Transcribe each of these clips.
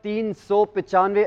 395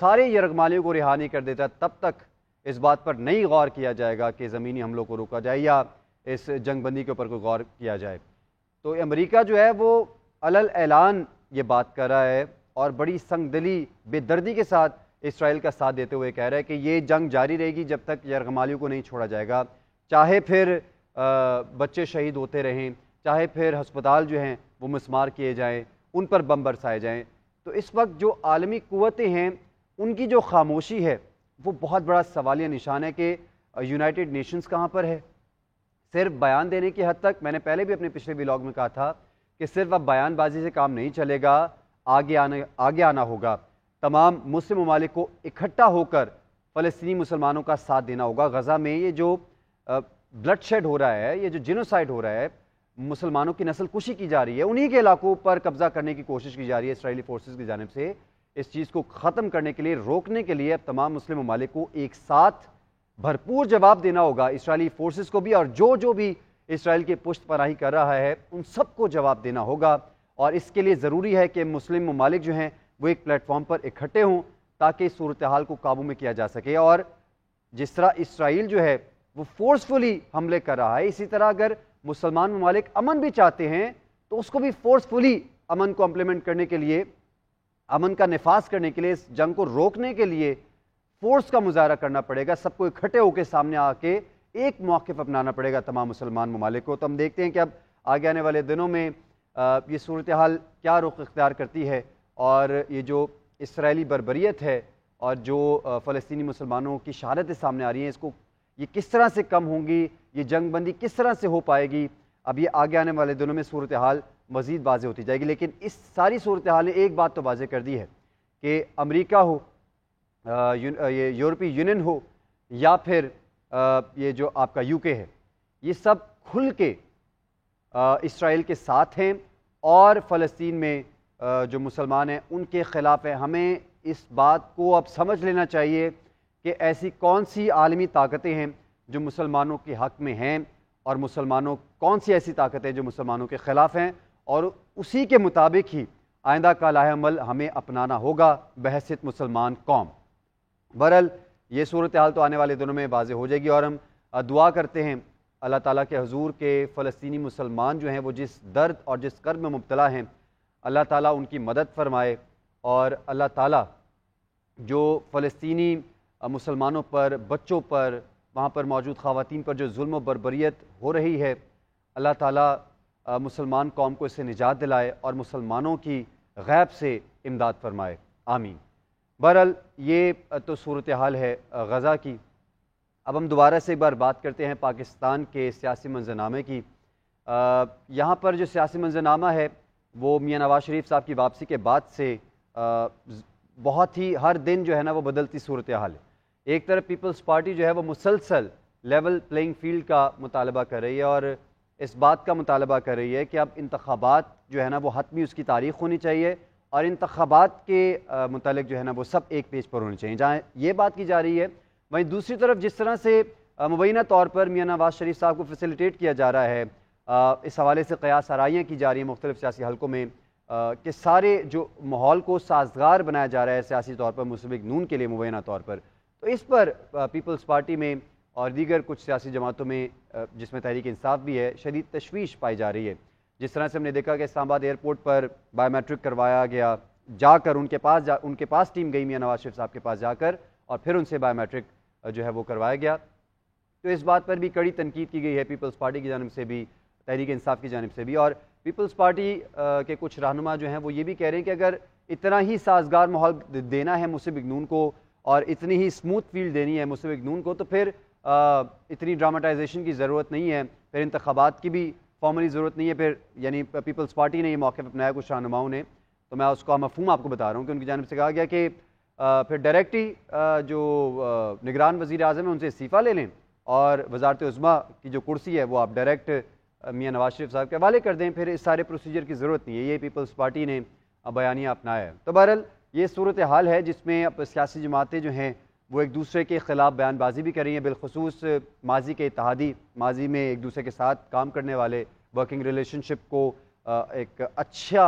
سارے یرغمالیوں کو رہا نہیں کر دیتا تب تک اس بات پر نہیں غور کیا جائے گا کہ زمینی حملوں کو روکا جائے یا اس جنگ بندی کے اوپر کوئی غور کیا جائے۔ تو امریکہ جو ہے وہ علل اعلان یہ بات کر رہا ہے اور بڑی سنگ دلی بے دردی کے ساتھ اسرائیل کا ساتھ دیتے ہوئے کہہ رہا ہے کہ یہ جنگ جاری رہے گی جب تک یرغمالیوں کو نہیں چھوڑا جائے گا، چاہے پھر بچے شہید ہوتے رہیں، چاہے پھر ہسپتال جو ہیں وہ مسمار کیے جائیں، ان پر بم برسائے جائیں۔ تو اس وقت جو عالمی قوتیں ہیں ان کی جو خاموشی ہے وہ بہت بڑا سوالیہ نشان ہے کہ یونائٹڈ نیشنز کہاں پر ہے۔ صرف بیان دینے کی حد تک، میں نے پہلے بھی اپنے پچھلے ویلاگ میں کہا تھا کہ صرف اب بیان بازی سے کام نہیں چلے گا، آگے آنا ہوگا، تمام مسلم ممالک کو اکٹھا ہو کر فلسطینی مسلمانوں کا ساتھ دینا ہوگا۔ غزہ میں یہ جو بلڈ شیڈ ہو رہا ہے، یہ جو جینوسائیڈ ہو رہا ہے، مسلمانوں کی نسل کشی کی جا رہی ہے، انہی کے علاقوں پر قبضہ کرنے کی کوشش کی جا رہی ہے اسرائیلی فورسز کی جانب سے، اس چیز کو ختم کرنے کے لیے، روکنے کے لیے اب تمام مسلم ممالک کو ایک ساتھ بھرپور جواب دینا ہوگا، اسرائیلی فورسز کو بھی اور جو بھی اسرائیل کی پشت پناہی کر رہا ہے ان سب کو جواب دینا ہوگا۔ اور اس کے لیے ضروری ہے کہ مسلم ممالک جو ہیں وہ ایک پلیٹ فارم پر اکٹھے ہوں تاکہ اس صورتحال کو قابو میں کیا جا سکے۔ اور جس طرح اسرائیل جو ہے وہ فورسفلی حملے کر رہا ہے، اسی طرح اگر مسلمان ممالک امن بھی چاہتے ہیں تو اس کو بھی فورسفلی امن کو امپلیمنٹ کرنے کے لیے، امن کا نفاذ کرنے کے لیے، اس جنگ کو روکنے کے لیے فورس کا مظاہرہ کرنا پڑے گا، سب کو اکٹھے ہو کے سامنے آ کے ایک موقف اپنانا پڑے گا تمام مسلمان ممالک کو۔ تو ہم دیکھتے ہیں کہ اب آگے آنے والے دنوں میں یہ صورتحال کیا رخ اختیار کرتی ہے اور یہ جو اسرائیلی بربریت ہے اور جو فلسطینی مسلمانوں کی شہادتیں سامنے آ رہی ہیں، اس کو یہ کس طرح سے کم ہوں گی، یہ جنگ بندی کس طرح سے ہو پائے گی، اب یہ آگے آنے والے دنوں میں صورتحال مزید واضح ہوتی جائے گی۔ لیکن اس ساری صورتحال نے ایک بات تو واضح کر دی ہے کہ امریکہ ہو، یہ یورپی یونین ہو یا پھر یہ جو آپ کا UK ہے، یہ سب کھل کے اسرائیل کے ساتھ ہیں اور فلسطین میں جو مسلمان ہیں ان کے خلاف ہیں۔ ہمیں اس بات کو اب سمجھ لینا چاہیے کہ ایسی کون سی عالمی طاقتیں ہیں جو مسلمانوں کے حق میں ہیں اور مسلمانوں کون سی ایسی طاقتیں جو مسلمانوں کے خلاف ہیں، اور اسی کے مطابق ہی آئندہ کا لائحہ عمل ہمیں اپنانا ہوگا بحیثیت مسلمان قوم۔ بہرحال یہ صورتحال تو آنے والے دنوں میں واضح ہو جائے گی اور ہم دعا کرتے ہیں اللہ تعالیٰ کے حضور کے فلسطینی مسلمان جو ہیں وہ جس درد اور جس کرب میں مبتلا ہیں، اللہ تعالیٰ ان کی مدد فرمائے، اور اللہ تعالیٰ جو فلسطینی مسلمانوں پر، بچوں پر، وہاں پر موجود خواتین پر جو ظلم و بربریت ہو رہی ہے، اللہ تعالیٰ مسلمان قوم کو اس سے نجات دلائے اور مسلمانوں کی غیب سے امداد فرمائے، آمین۔ بہرحال یہ تو صورتحال ہے غزہ کی۔ اب ہم دوبارہ سے ایک بار بات کرتے ہیں پاکستان کے سیاسی منظرنامے کی۔ یہاں پر جو سیاسی منظرنامہ ہے وہ میاں نواز شریف صاحب کی واپسی کے بعد سے بہت ہی ہر دن جو ہے نا وہ بدلتی صورتحال ہے۔ ایک طرف پیپلز پارٹی جو ہے وہ مسلسل لیول پلینگ فیلڈ کا مطالبہ کر رہی ہے اور اس بات کا مطالبہ کر رہی ہے کہ اب انتخابات جو ہے نا وہ حتمی اس کی تاریخ ہونی چاہیے اور انتخابات کے متعلق جو ہے نا وہ سب ایک پیج پر ہونے چاہیے۔ جہاں یہ بات کی جا رہی ہے، وہیں دوسری طرف جس طرح سے مبینہ طور پر میاں نواز شریف صاحب کو فیسیلیٹیٹ کیا جا رہا ہے، اس حوالے سے قیاس آرائیاں کی جا رہی ہیں مختلف سیاسی حلقوں میں کہ سارے جو ماحول کو سازگار بنایا جا رہا ہے سیاسی طور پر مسلم لیگ نون کے لیے مبینہ طور پر، تو اس پر پیپلز پارٹی میں اور دیگر کچھ سیاسی جماعتوں میں جس میں تحریک انصاف بھی ہے، شدید تشویش پائی جا رہی ہے۔ جس طرح سے ہم نے دیکھا کہ اسلام آباد ایئرپورٹ پر بایو میٹرک کروایا گیا، جا کر ان کے پاس ٹیم گئی میاں نواز شریف صاحب کے پاس جا کر اور پھر ان سے بایو میٹرک جو ہے وہ کروایا گیا۔ تو اس بات پر بھی کڑی تنقید کی گئی ہے پیپلز پارٹی کی جانب سے بھی، تحریک انصاف کی جانب سے بھی، اور پیپلز پارٹی کے کچھ رہنما جو ہیں وہ یہ بھی کہہ رہے ہیں کہ اگر اتنا ہی سازگار ماحول دینا ہے مسلم لیگ نون کو اور اتنی ہی اسموتھ فیلڈ دینی ہے مسلم لیگ نون کو تو پھر اتنی ڈراماٹائزیشن کی ضرورت نہیں ہے، پھر انتخابات کی بھی فارملی ضرورت نہیں ہے۔ پھر یعنی پیپلز پارٹی نے یہ موقف اپنایا کچھ رہنماؤں نے، تو میں اس کا مفہوم آپ کو بتا رہا ہوں کہ ان کی جانب سے کہا گیا کہ پھر ڈائریکٹ ہی جو نگران وزیر اعظم ہیں ان سے استعفیٰ لے لیں اور وزارت عظمیٰ کی جو کرسی ہے وہ آپ ڈائریکٹ میاں نواز شریف صاحب کے حوالے کر دیں، پھر اس سارے پروسیجر کی ضرورت نہیں ہے۔ یہ پیپلز پارٹی نے بیانیہ اپنایا ہے۔ تو بہرحال یہ صورتحال ہے جس میں اب سیاسی جماعتیں جو ہیں وہ ایک دوسرے کے خلاف بیان بازی بھی کر رہی ہیں، بالخصوص ماضی کے اتحادی، ماضی میں ایک دوسرے کے ساتھ کام کرنے والے، ورکنگ ریلیشن شپ کو ایک اچھا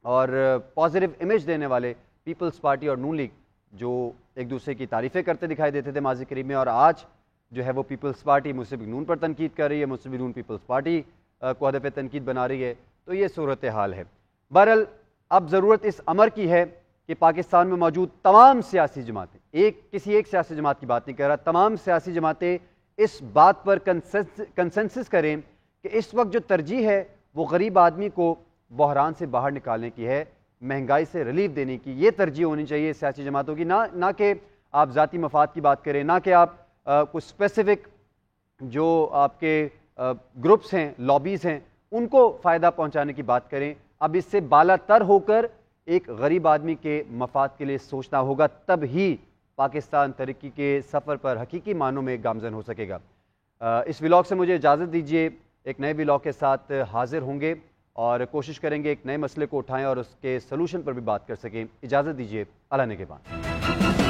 اور پازیٹیو امیج دینے والے پیپلز پارٹی اور نون لیگ جو ایک دوسرے کی تعریفیں کرتے دکھائی دیتے تھے ماضی قریب میں، اور آج جو ہے وہ پیپلز پارٹی مسلم لیگ نون پر تنقید کر رہی ہے، مسلم لیگ نون پیپلز پارٹی کو ہدف تنقید بنا رہی ہے. تو یہ صورتحال ہے. بہرحال اب ضرورت اس امر کی ہے کہ پاکستان میں موجود تمام سیاسی جماعتیں، کسی ایک سیاسی جماعت کی بات نہیں کر رہا، تمام سیاسی جماعتیں اس بات پر کنسنسس کریں کہ اس وقت جو ترجیح ہے وہ غریب آدمی کو بحران سے باہر نکالنے کی ہے، مہنگائی سے ریلیف دینے کی. یہ ترجیح ہونی چاہیے سیاسی جماعتوں کی، نہ کہ آپ ذاتی مفاد کی بات کریں، نہ کہ آپ کچھ اسپیسیفک جو آپ کے گروپس ہیں، لابیز ہیں، ان کو فائدہ پہنچانے کی بات کریں. اب اس سے بالا تر ہو کر ایک غریب آدمی کے مفاد کے لیے سوچنا ہوگا، تب ہی پاکستان ترقی کے سفر پر حقیقی معنوں میں گامزن ہو سکے گا. اس ولاگ سے مجھے اجازت دیجیے. ایک نئے ولاگ کے ساتھ حاضر ہوں گے اور کوشش کریں گے ایک نئے مسئلے کو اٹھائیں اور اس کے سلوشن پر بھی بات کر سکیں. اجازت دیجیے. اللہ نگہبان.